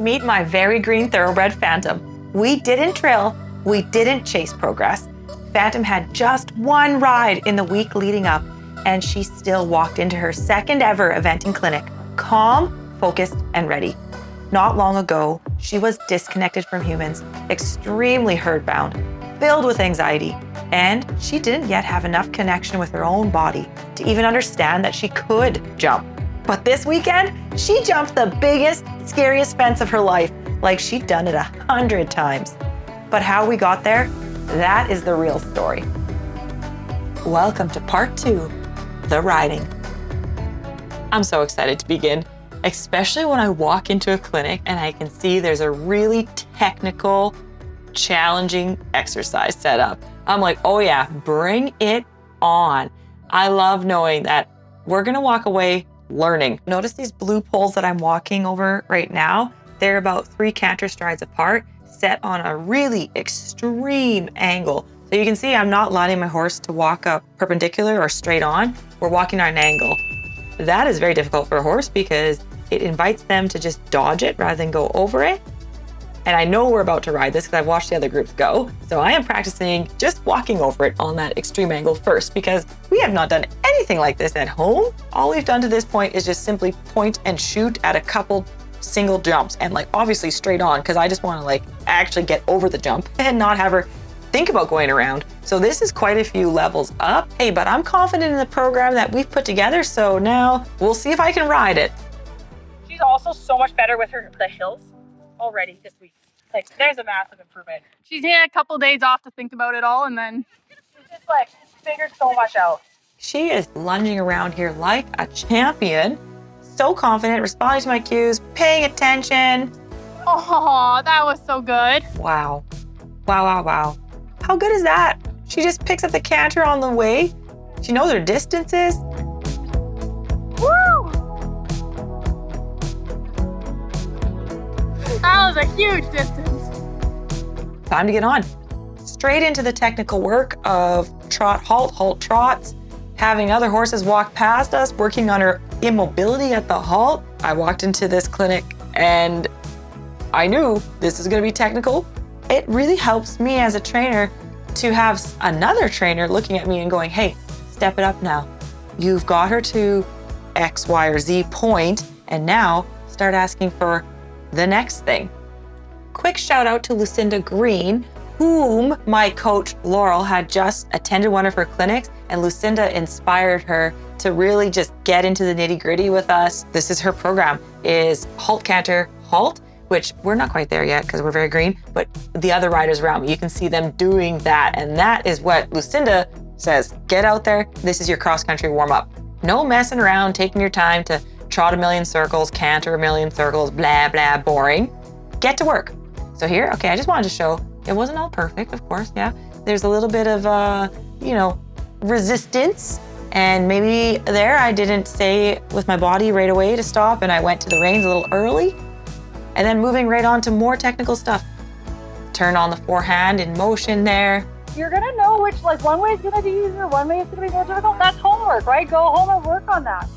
Meet my very green thoroughbred Phantom. We didn't trail, we didn't chase progress. Phantom had just one ride in the week leading up, and she still walked into her second ever eventing clinic, calm, focused, and ready. Not long ago, she was disconnected from humans, extremely herd-bound, filled with anxiety, and she didn't yet have enough connection with her own body to even understand that she could jump. But this weekend, she jumped the biggest, scariest fence of her life, like she'd done it 100 times. But how we got there, that is the real story. Welcome to part 2, the riding. I'm so excited to begin, especially when I walk into a clinic and I can see there's a really technical, challenging exercise set up. I'm like, oh yeah, bring it on. I love knowing that we're gonna walk away learning. Notice these blue poles that I'm walking over right now? They're about 3 canter strides apart, set on a really extreme angle. So you can see I'm not allowing my horse to walk up perpendicular or straight on. We're walking on an angle. That is very difficult for a horse because it invites them to just dodge it rather than go over it. And I know we're about to ride this because I've watched the other groups go. So I am practicing just walking over it on that extreme angle first because we have not done anything like this at home. All we've done to this point is just simply point and shoot at a couple single jumps and like obviously straight on because I just want to like actually get over the jump and not have her think about going around. So this is quite a few levels up. Hey, but I'm confident in the program that we've put together. So now we'll see if I can ride it. She's also so much better with the hills already this week. Like there's a massive improvement. She's had a couple days off to think about it all, and then she's just like figured so much out. She is lunging around here like a champion. So confident, responding to my cues, paying attention. oh, that was so good. Wow. Wow, wow, wow. How good is that? She just picks up the canter on the way. She knows her distances. Woo! That was a huge distance. Time to get on. Straight into the technical work of trot, halt, trots, having other horses walk past us, working on her immobility at the halt. I walked into this clinic and I knew this is going to be technical. It really helps me as a trainer to have another trainer looking at me and going, hey, step it up now. You've got her to X, Y, or Z point, and now start asking for the next thing. Quick shout out to Lucinda Green, whom my coach Laurel had just attended one of her clinics, and Lucinda inspired her to really just get into the nitty-gritty with us. This is her program, is halt, canter, halt, which we're not quite there yet because we're very green, but the other riders around me, you can see them doing that. And that is what Lucinda says, get out there, this is your cross-country warm-up. No messing around, taking your time to trot a million circles, canter a million circles, blah, blah, boring. Get to work. So here, okay, I just wanted to show, it wasn't all perfect, of course, yeah. There's a little bit of, resistance. And maybe there I didn't say with my body right away to stop and I went to the reins a little early. And then moving right on to more technical stuff. Turn on the forehand in motion there. You're gonna know which, like one way is gonna be easier, one way is gonna be more difficult. That's homework, right? Go home and work on that.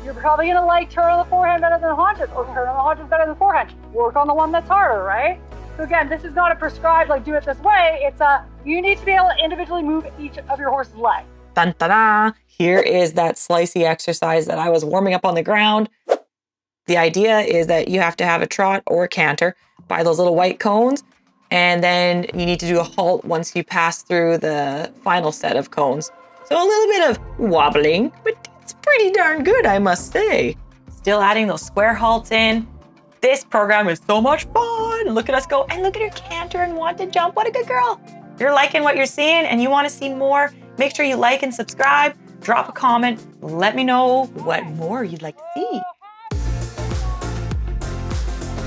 You're probably gonna like turn on the forehand better than the haunches, or turn on the haunches better than the forehand. Work on the one that's harder, right? So again, this is not a prescribed, like do it this way. It's you need to be able to individually move each of your horse's legs. Dun, da, da. Here is that slicey exercise that I was warming up on the ground. The idea is that you have to have a trot or a canter by those little white cones, and then you need to do a halt once you pass through the final set of cones. So a little bit of wobbling, but it's pretty darn good, I must say. Still adding those square halts in. This program is so much fun. Look at us go, and look at her canter and want to jump. What a good girl. If you're liking what you're seeing and you want to see more, make sure you like and subscribe. Drop a comment. Let me know what more you'd like to see.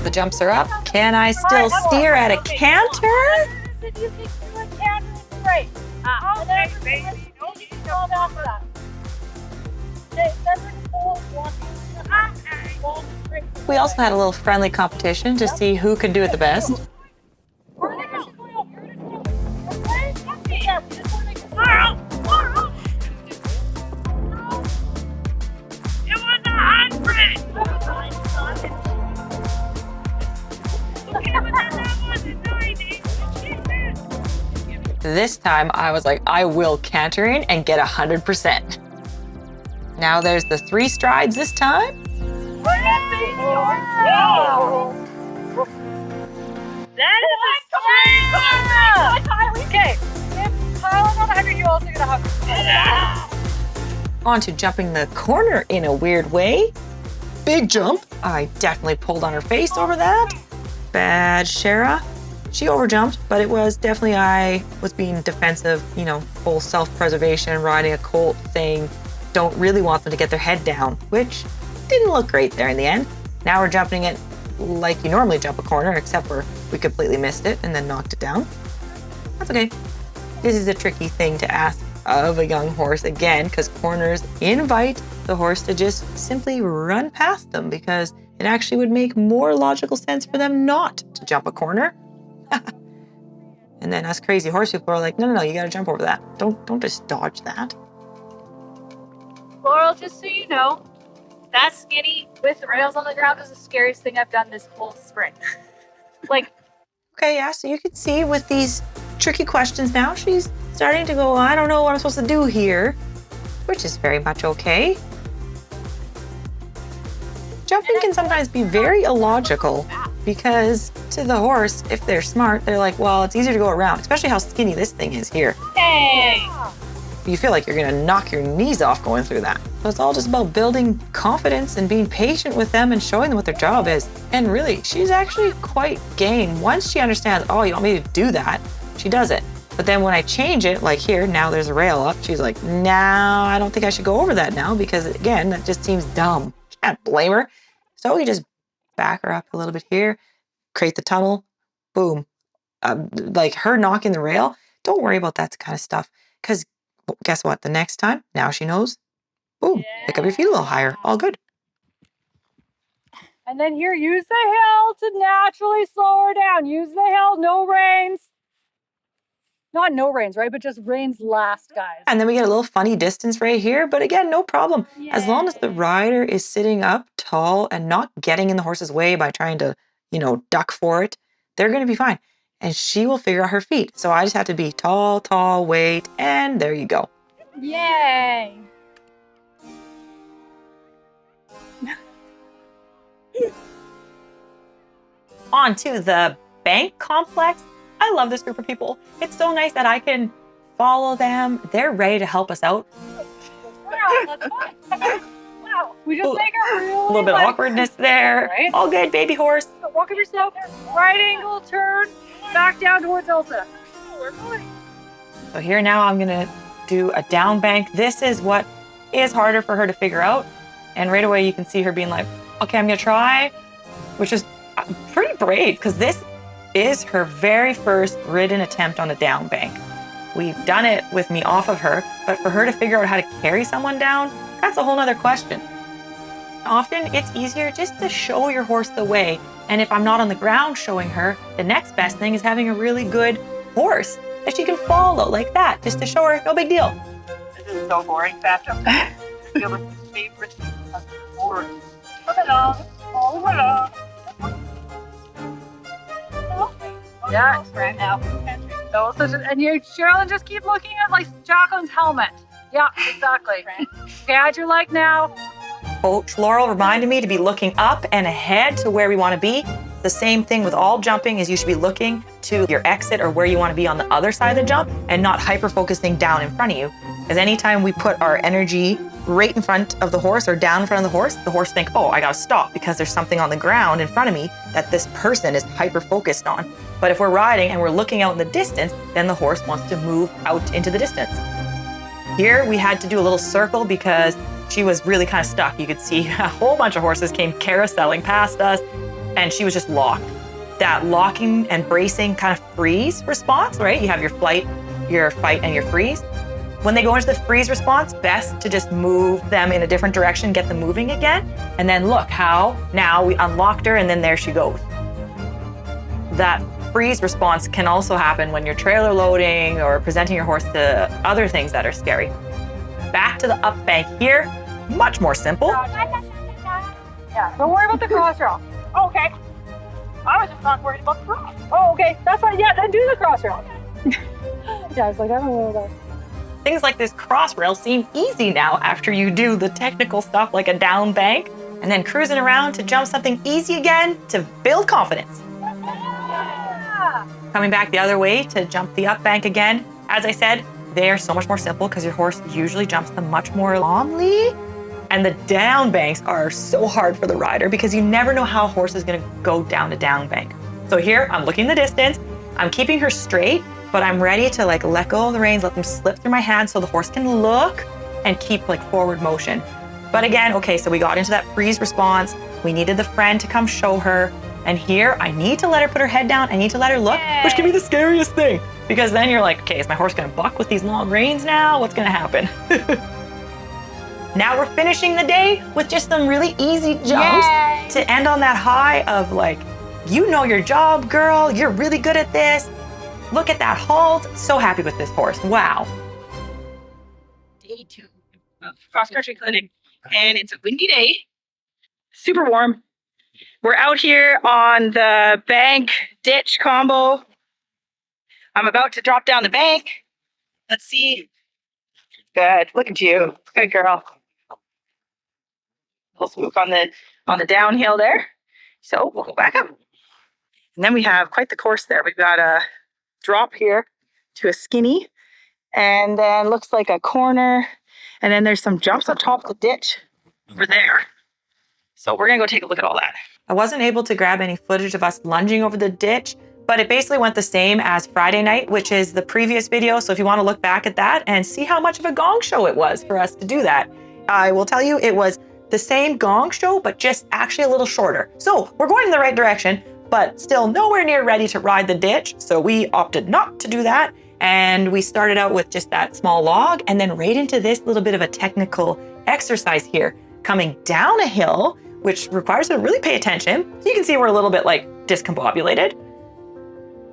The jumps are up. Can I still steer at a canter? You can do a canter, right. Okay, baby. No need to go after that. Okay, We also had a little friendly competition to see who could do it the best. This time I was like, I will canter in and get 100%. Now there's the 3 strides this time. Wow. That is a okay. If Tyler's on 100, you also get 100. On to jumping the corner in a weird way. Big jump. I definitely pulled on her face over that. Bad Shara. She overjumped, but it was definitely I was being defensive, you know, full self-preservation, riding a colt thing. Don't really want them to get their head down, which didn't look great there in the end. Now we're jumping it like you normally jump a corner, except for we completely missed it and then knocked it down. That's okay. This is a tricky thing to ask of a young horse again, because corners invite the horse to just simply run past them, because it actually would make more logical sense for them not to jump a corner. And then us crazy horse people are like, no, you gotta jump over that. Don't just dodge that. Laurel, just so you know, that skinny with rails on the ground is the scariest thing I've done this whole spring. Like, okay, yeah, so you can see with these tricky questions now, she's starting to go, I don't know what I'm supposed to do here, which is very much okay. Jumping can sometimes be very illogical, because to the horse, if they're smart, they're like, well, it's easier to go around, especially how skinny this thing is here. hey! You feel like you're gonna knock your knees off going through that. So it's all just about building confidence and being patient with them and showing them what their job is. And really, she's actually quite game. Once she understands, oh, you want me to do that, she does it. But then when I change it, like here, now there's a rail up, she's like, no, I don't think I should go over that now, because again, that just seems dumb. Can't blame her. So you just back her up a little bit here, create the tunnel, boom. Like her knocking the rail, don't worry about that kind of stuff, because guess what? The next time, now she knows, boom, pick up your feet a little higher, all good. And then here, use the hill to naturally slow her down. Use the hill, no reins. Not no reins, right? But just reins last, guys. And then we get a little funny distance right here, but again, no problem. As long as the rider is sitting up tall and not getting in the horse's way by trying to, duck for it, they're going to be fine. And she will figure out her feet. So I just have to be tall, wait, and there you go. Yay! On to the bank complex. I love this group of people. It's so nice that I can follow them. They're ready to help us out. Wow, that's fun. Wow, we just make a really A little bit of awkwardness there. Right? All good, baby horse. Walk up yourself, right angle, turn, back down towards Elsa. So here now I'm gonna do a down bank. This is what is harder for her to figure out. And right away you can see her being like, okay, I'm gonna try, which is pretty brave, because this is her very first ridden attempt on a down bank. We've done it with me off of her, but for her to figure out how to carry someone down, that's a whole nother question. Often it's easier just to show your horse the way. And if I'm not on the ground showing her, the next best thing is having a really good horse that she can follow like that, just to show her, no big deal. This is so boring, Phantom. You're my favorite of the board. Look at all. Oh, my God. Yeah. Right now. And you, Sherilyn, just keep looking at like Jacqueline's helmet. Yeah, exactly. Okay, how'd you like now? Coach Laurel reminded me to be looking up and ahead to where we want to be. The same thing with all jumping is you should be looking to your exit or where you want to be on the other side of the jump and not hyper-focusing down in front of you. Because anytime we put our energy right in front of the horse or down in front of the horse think, oh, I got to stop because there's something on the ground in front of me that this person is hyper-focused on. But if we're riding and we're looking out in the distance, then the horse wants to move out into the distance. Here we had to do a little circle because she was really kind of stuck. You could see a whole bunch of horses came carouseling past us and she was just locked. That locking and bracing kind of freeze response, right? You have your flight, your fight, and your freeze. When they go into the freeze response, best to just move them in a different direction, get them moving again. And then look how now we unlocked her and then there she goes. That freeze response can also happen when you're trailer loading or presenting your horse to other things that are scary. Back to the up bank here, much more simple. Yeah, don't worry about the crossrail. Oh, okay. I was just not worried about the cross. Oh, okay, that's fine. Yeah, then do the crossrail. Yeah, it's like everywhere though. Things like this cross rail seem easy now after you do the technical stuff like a down bank and then cruising around to jump something easy again to build confidence. Yeah. Coming back the other way to jump the up bank again. As I said, they're so much more simple because your horse usually jumps them much more calmly. And the down banks are so hard for the rider because you never know how a horse is gonna go down a down bank. So here, I'm looking the distance, I'm keeping her straight, but I'm ready to like let go of the reins, let them slip through my hands so the horse can look and keep like forward motion. But again, okay, so we got into that freeze response. We needed the friend to come show her. And here, I need to let her put her head down. I need to let her look, which can be the scariest thing. Because then you're like, okay, is my horse gonna buck with these long reins now? What's gonna happen? Now we're finishing the day with just some really easy jumps to end on that high of like, you know your job, girl. You're really good at this. Look at that halt. So happy with this horse. Wow. Day 2 of cross-country clinic, and it's a windy day, super warm. We're out here on the bank ditch combo. I'm about to drop down the bank. Let's see. Good, look at you, good girl. Little spook on the downhill there. So we'll go back up. And then we have quite the course there. We've got a drop here to a skinny, and then looks like a corner, and then there's some jumps up top of the ditch over there. So we're gonna go take a look at all that. I wasn't able to grab any footage of us lunging over the ditch, but it basically went the same as Friday night, which is the previous video. So if you want to look back at that and see how much of a gong show it was for us to do that, I will tell you it was the same gong show, but just actually a little shorter. So we're going in the right direction, but still nowhere near ready to ride the ditch. So we opted not to do that. And we started out with just that small log and then right into this little bit of a technical exercise here, coming down a hill, which requires you to really pay attention. So you can see we're a little bit like discombobulated,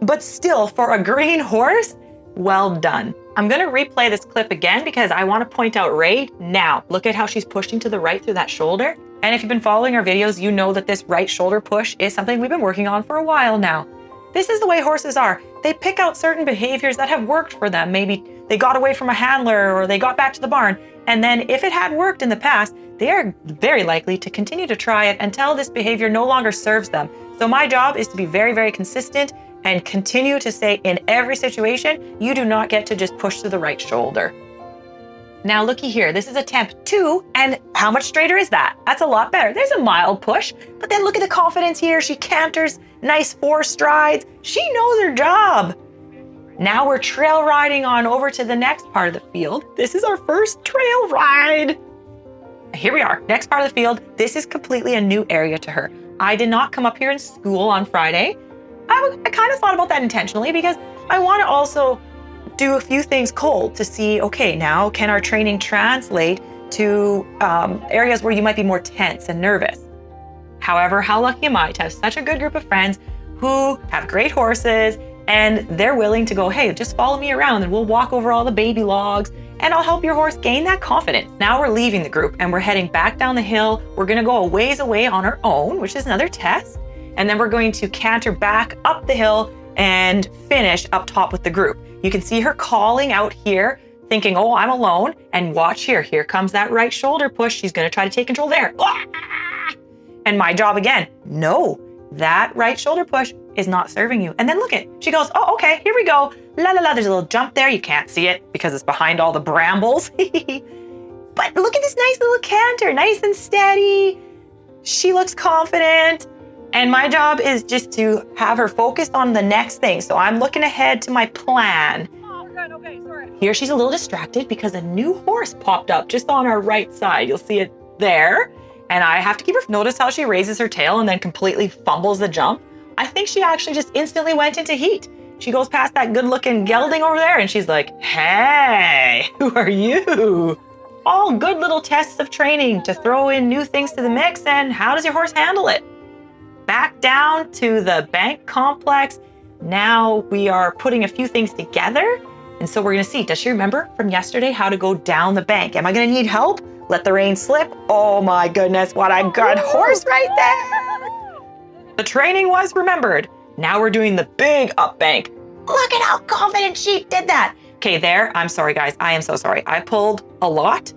but still for a green horse, well done. I'm gonna replay this clip again because I wanna point out right now, look at how she's pushing to the right through that shoulder. And if you've been following our videos, you know that this right shoulder push is something we've been working on for a while now. This is the way horses are. They pick out certain behaviors that have worked for them. Maybe they got away from a handler or they got back to the barn. And then if it had worked in the past, they are very likely to continue to try it until this behavior no longer serves them. So my job is to be very, very consistent and continue to say in every situation, you do not get to just push to the right shoulder. Now looky here, this is attempt 2, and how much straighter is that? That's a lot better. There's a mild push, but then look at the confidence here. She canters, nice 4 strides. She knows her job. Now we're trail riding on over to the next part of the field. This is our first trail ride. Here we are, next part of the field. This is completely a new area to her. I did not come up here in school on Friday. I kind of thought about that intentionally because I want to also do a few things cold to see, okay, now can our training translate to areas where you might be more tense and nervous? However, how lucky am I to have such a good group of friends who have great horses and they're willing to go, hey, just follow me around and we'll walk over all the baby logs and I'll help your horse gain that confidence. Now we're leaving the group and we're heading back down the hill. We're gonna go a ways away on our own, which is another test. And then we're going to canter back up the hill and finish up top with the group. You can see her calling out here, thinking, oh, I'm alone. And watch here, here comes that right shoulder push. She's gonna try to take control there. And my job again, no, that right shoulder push is not serving you. And then look at, she goes, oh, okay, here we go. La la la, there's a little jump there. You can't see it because it's behind all the brambles. But look at this nice little canter, nice and steady. She looks confident. And my job is just to have her focused on the next thing. So I'm looking ahead to my plan. Oh, we're good. Okay, sorry. Here she's a little distracted because a new horse popped up just on our right side. You'll see it there. And I have to keep her, notice how she raises her tail and then completely fumbles the jump. I think she actually just instantly went into heat. She goes past that good looking gelding over there and she's like, hey, who are you? All good little tests of training to throw in new things to the mix and how does your horse handle it? Back down to the bank complex. Now we are putting a few things together. And so we're gonna see, does she remember from yesterday how to go down the bank? Am I gonna need help? Let the reins slip. Oh my goodness, what a good horse right there. The training was remembered. Now we're doing the big up bank. Look at how confident she did that. Okay, there, I'm sorry guys, I am so sorry. I pulled a lot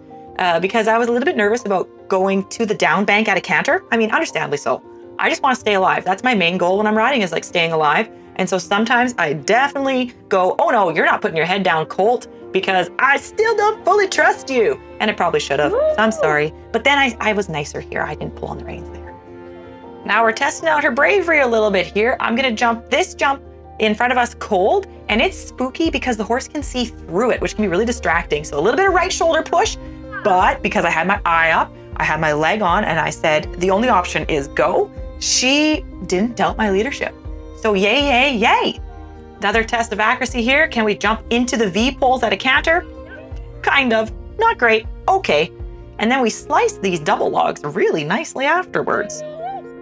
because I was a little bit nervous about going to the down bank at a canter. I mean, understandably so. I just want to stay alive. That's my main goal when I'm riding, is like staying alive. And so sometimes I definitely go, oh no, you're not putting your head down, Colt, because I still don't fully trust you. And I probably should have, so I'm sorry. But then I was nicer here. I didn't pull on the reins there. Now we're testing out her bravery a little bit here. I'm gonna jump this jump in front of us cold, and it's spooky because the horse can see through it, which can be really distracting. So a little bit of right shoulder push, but because I had my eye up, I had my leg on, and I said, the only option is go. She didn't doubt my leadership. So yay, yay, yay. Another test of accuracy here. Can we jump into the V poles at a canter? Kind of, not great, okay. And then we slice these double logs really nicely afterwards.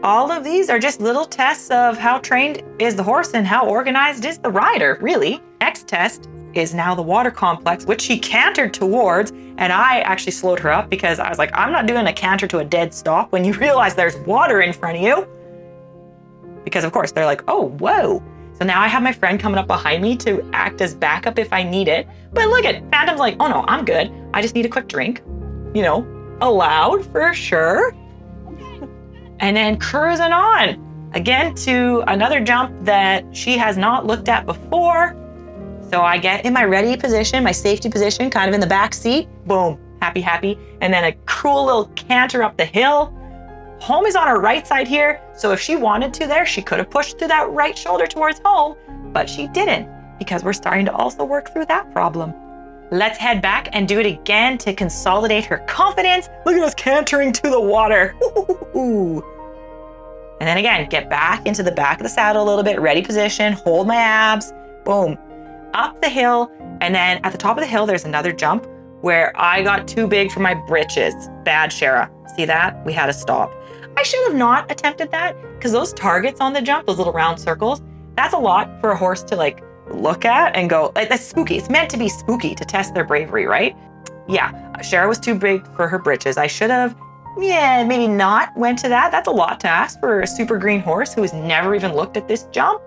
All of these are just little tests of how trained is the horse and how organized is the rider, really. Next test is now the water complex, which she cantered towards, and I actually slowed her up because I was like, I'm not doing a canter to a dead stop when you realize there's water in front of you. Because of course they're like, oh, whoa. So now I have my friend coming up behind me to act as backup if I need it. But look at Phantom's like, oh no, I'm good. I just need a quick drink. You know, allowed for sure. And then cruising on again to another jump that she has not looked at before. So I get in my ready position, my safety position, kind of in the back seat. Boom, happy, happy. And then a cool little canter up the hill. Home is on her right side here. So if she wanted to there, she could have pushed through that right shoulder towards home, but she didn't because we're starting to also work through that problem. Let's head back and do it again to consolidate her confidence. Look at us cantering to the water. Ooh. And then again, get back into the back of the saddle a little bit, ready position, hold my abs, boom. Up the hill, and then at the top of the hill, there's another jump where I got too big for my britches. Bad, Shara. See that? We had to stop. I should have not attempted that because those targets on the jump, those little round circles, that's a lot for a horse to like look at and go, like, that's spooky. It's meant to be spooky to test their bravery, right? Yeah, Shara was too big for her britches. I should have, maybe not went to that. That's a lot to ask for a super green horse who has never even looked at this jump,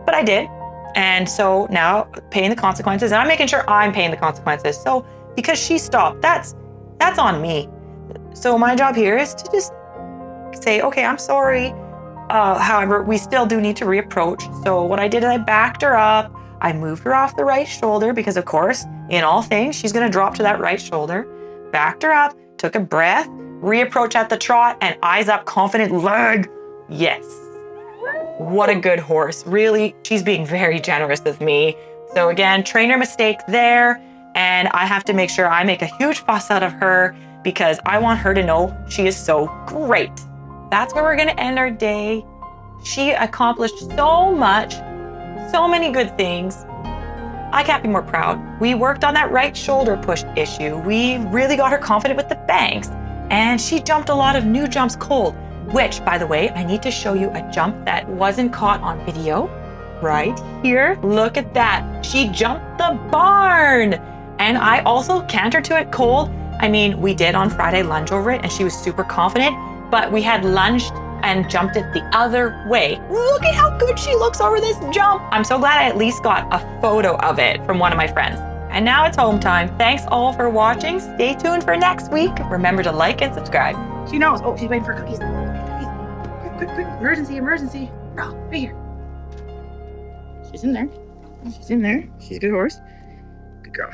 but I did. And so now paying the consequences, and I'm making sure I'm paying the consequences. So because she stopped, that's on me. So my job here is to just say, okay, I'm sorry. However, we still do need to reapproach. So what I did is I backed her up. I moved her off the right shoulder because of course, in all things, she's gonna drop to that right shoulder. Backed her up, took a breath, reapproach at the trot, and eyes up, confident leg. Yes. What a good horse. Really, she's being very generous with me. So again, trainer mistake there. And I have to make sure I make a huge fuss out of her because I want her to know she is so great. That's where we're gonna end our day. She accomplished so much, so many good things. I can't be more proud. We worked on that right shoulder push issue. We really got her confident with the banks, and she jumped a lot of new jumps cold, which, by the way, I need to show you a jump that wasn't caught on video. Right here, look at that. She jumped the barn. And I also cantered to it cold. I mean, we did on Friday lunge over it and she was super confident, but we had lunged and jumped it the other way. Look at how good she looks over this jump. I'm so glad I at least got a photo of it from one of my friends. And now it's home time. Thanks all for watching. Stay tuned for next week. Remember to like and subscribe. She knows. Oh, she's waiting for cookies. Quick, quick, emergency, emergency. Oh, right here. She's in there. She's in there. She's a good horse. Good girl.